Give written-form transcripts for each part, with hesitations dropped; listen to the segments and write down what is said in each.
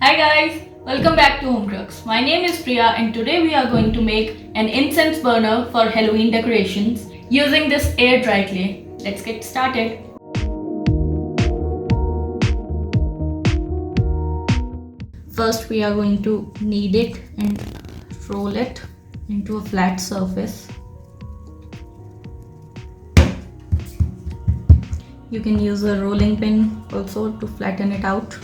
Hi guys, welcome back to Home Crux. My name is Priya and today we are going to make an incense burner for Halloween decorations using this air dry clay. Let's get started. First we are going to knead it and roll it into a flat surface. You can use a rolling pin also to flatten it out.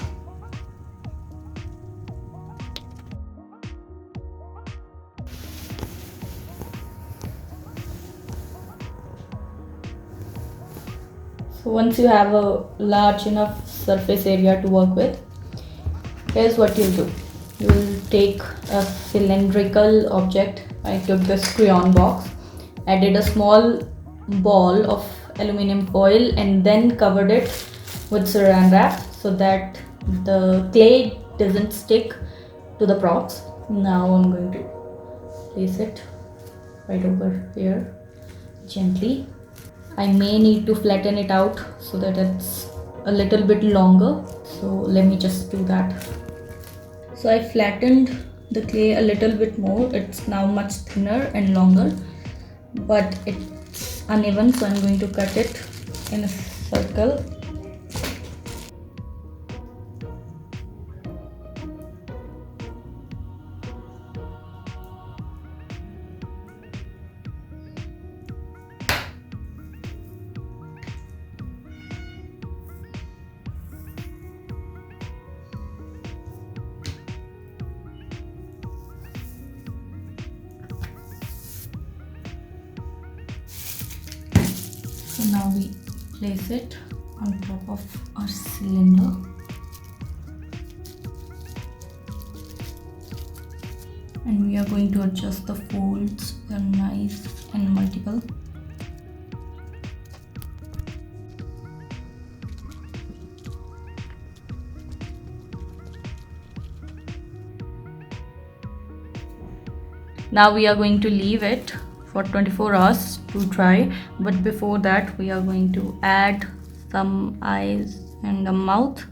So once you have a large enough surface area to work with, here's what you'll do. You will take a cylindrical object. I took this crayon box, added a small ball of aluminum foil and then covered it with saran wrap so that the clay doesn't stick to the props. Now I'm going to place it right over here gently. I may need to flatten it out so that it's a little bit longer. So let me just do that. So I flattened the clay a little bit more. It's now much thinner and longer, but it's uneven. So I'm going to cut it in a circle. So now we place it on top of our cylinder. And we are going to adjust the folds. They're nice and multiple. Now we are going to leave it for 24 hours to dry, but before that we are going to add some eyes and a mouth.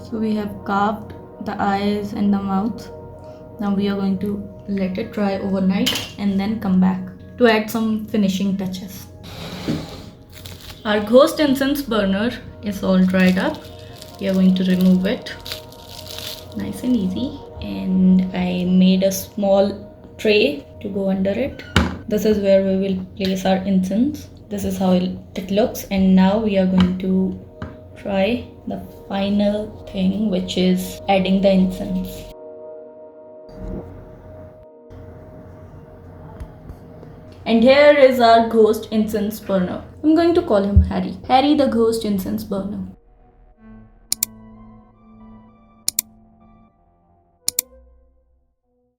So we have carved the eyes and the mouth. Now we are going to let it dry overnight and then come back to add some finishing touches. Our ghost incense burner is all dried up. We are going to remove it. Nice and easy. And I made a small tray to go under it. This is where we will place our incense. This is how it looks. And now we are going to try the final thing, which is adding the incense. And here is our ghost incense burner. I'm going to call him Harry. Harry the ghost incense burner.